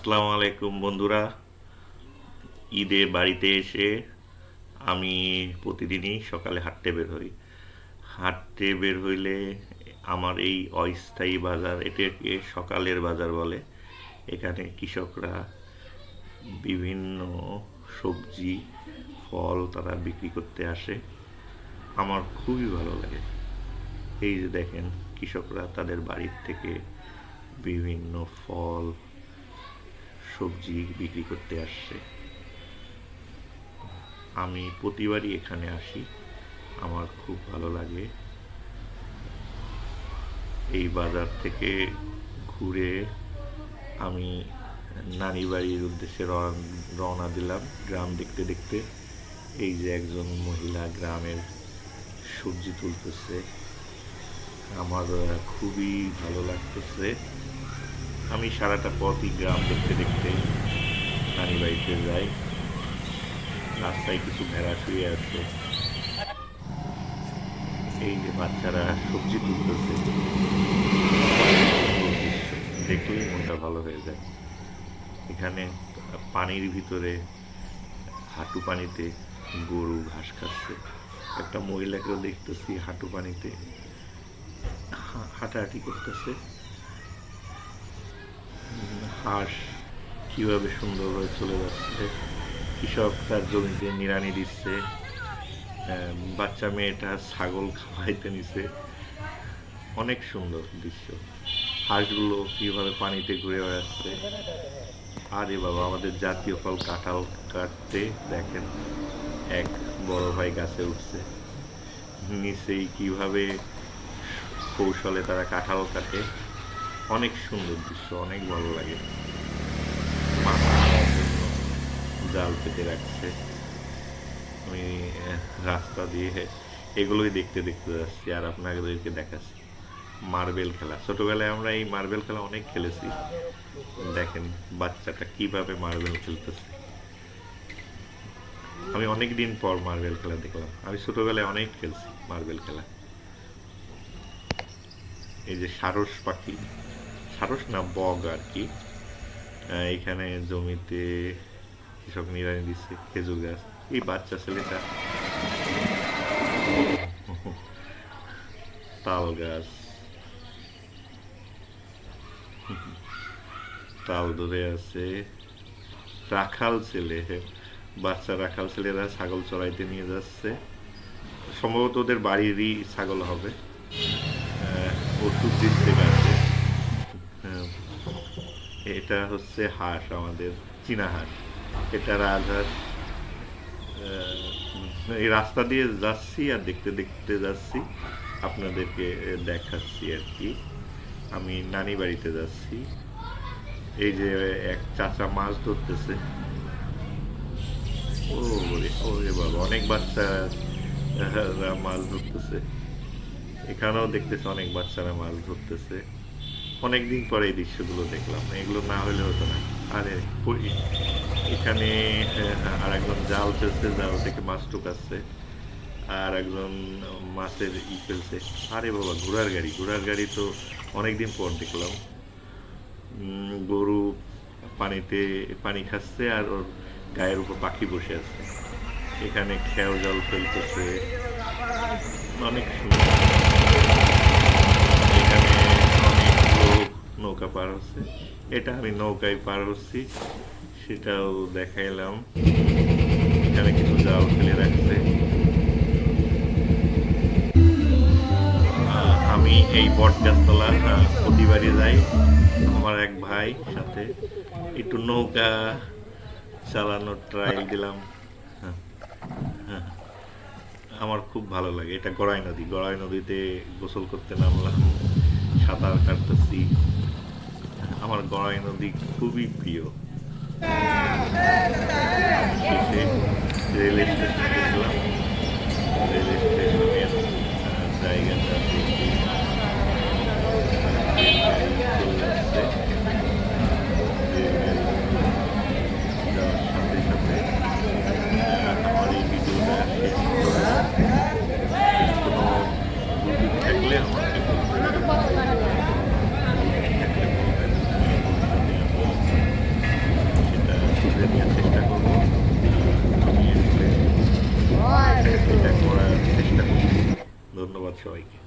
আসসালামু আলাইকুম বন্ধুরা। ঈদে বাড়িতে এসে আমি প্রতিদিনই সকালে হাঁটতে বের হই। হাঁটতে বের হইলে আমার এই অস্থায়ী বাজার, এটাকে সকালের বাজার বলে। এখানে কৃষকরা বিভিন্ন সবজি, ফল তারা বিক্রি করতে আসে। আমার খুবই ভালো লাগে। এই যে দেখেন, কৃষকরা তাদের বাড়ির থেকে বিভিন্ন ফল, সবজি বিক্রি করতে আসছে। আমি প্রতিবারই এখানে আসি, আমার খুব ভালো লাগে। এই বাজার থেকে ঘুরে আমি নানি বাড়ির উদ্দেশ্যে রওনা দিলাম গ্রাম দেখতে দেখতে। এই যে একজন মহিলা গ্রামের সবজি তুলতেছে, আমার খুবই ভালো লাগতেছে। আমি সারাটা পথই গ্রাম দেখতে দেখতে নানি বাড়িতে যাই। রাস্তায় কিছু ভেড়া শুয়ে আছে, এই যে বাচ্চারা সবজি তুলতেছে, দেখলেই মনটা ভালো হয়ে যায়। এখানে পানির ভিতরে হাঁটু পানিতে গরু ঘাস খাচ্ছে। একটা মহিলাকেও দেখতেছি হাঁটু পানিতে হাঁটাহাঁটি করতেছে। হাঁস কিভাবে সুন্দরভাবে চলে যাচ্ছে, কৃষক তার জমিতে নিড়ানি দিচ্ছে, বাচ্চা মেয়েটা ছাগল খাওয়াইতে নিছে। অনেক সুন্দর দৃশ্য। হাঁসগুলো কিভাবে পানিতে ঘুরে বেড়াচ্ছে। আরে বাবা, আমাদের জাতীয় ফল কাঁঠাল কাটতে দেখেন, এক বড় ভাই গাছে উঠছে, নিচেই কিভাবে কৌশলে তারা কাঁঠাল কাটে। অনেক সুন্দর দৃশ্য, অনেক ভালো লাগে। মাছ ধরার জন্য জাল পেতে রাখছে। আমি রাস্তা দিয়ে এগুলোই দেখতে দেখতে যাচ্ছি আর আপনাদেরকে দেখাচ্ছি। মার্বেল খেলা, ছোটবেলায় আমরা এই মার্বেল খেলা অনেক খেলেছি। দেখেন বাচ্চাটা কিভাবে মার্বেল খেলতেছে। আমি অনেক দিন পর মার্বেল খেলা দেখলাম। আমি ছোটবেলায় অনেক খেলছি মার্বেল খেলা। এই যে সারস পাখি, সারস না বগ আর কি, এখানে জমিতে কৃষক নিড়ানি দিচ্ছে খেজুর গাছ। এই বাচ্চা ছেলেটা তাল গাছ, তাল ধরে আছে। রাখাল ছেলে, বাচ্চা রাখাল ছেলেরা ছাগল চড়াইতে নিয়ে যাচ্ছে। সম্ভবত ওদের বাড়িরই ছাগল হবে। ওষুধ দিচ্ছে গাছে। হ্যাঁ, এটা হচ্ছে হাঁস, আমাদের চীনা হাঁস। এটা রাজহাঁস। এই রাস্তা দিয়ে যাচ্ছি আর দেখতে দেখতে যাচ্ছি, আপনাদেরকে দেখাচ্ছি আর কি। আমি নানি বাড়িতে যাচ্ছি। এই যে এক চাচা মাছ ধরতেছে। ওরে ওরে বাবা, অনেক বাচ্চা মাছ ধরতেছে। এখানেও দেখতেছে অনেক বাচ্চারা মাছ ধরতেছে। অনেকদিন পরে এই দৃশ্যগুলো দেখলাম, এগুলো না হলে হতো না। আরে এখানে আর একজন জাল ফেলছে, জাল থেকে মাছ ঢুকাচ্ছে। আর একজন মাছের ফেলছে। আরে বাবা, ঘোড়ার গাড়ি, ঘোড়ার গাড়ি তো অনেকদিন পর দেখলাম। গরু পানিতে পানি খাচ্ছে আর ওর গায়ের উপর পাখি বসে আছে। এখানে খেয়াও জল ফেলতেছে, অনেক সুন্দর। এখানে অনেক লোক নৌকা পার হচ্ছে। এটা আমি নৌকায় পার হচ্ছি, সেটাও দেখাইলাম। এখানে কিছু জাল ফেলে রাখছে। আমি এই বটগাছতলা প্রতিবারই যাই আমার এক ভাই সাথে, একটু নৌকা চালানোর ট্রায়াল দিলাম। হ্যাঁ, হ্যাঁ, আমার খুব ভালো লাগে। এটা গড়াই নদী, গড়াই নদীতে গোসল করতে নামলাম, সাঁতার কাটতেছি। আমার গড়াই নদী খুবই প্রিয়। শেষে রেল স্টেশনে গেছিলাম। রেল স্টেশনের জায়গাটা দেখে রেল গাড়ি চলে আসছে। রেল গাড়ি যাওয়ার সাথে সাথে আমার এই ভিডিওটা শেষ করলাম। কোনো ত্রুটি থাকলে আমাকে বলবেন। ভুল ত্রুটি থাকলে বলবেন, ভবিষ্যতে আমি ধন্যবাদ সবাইকে।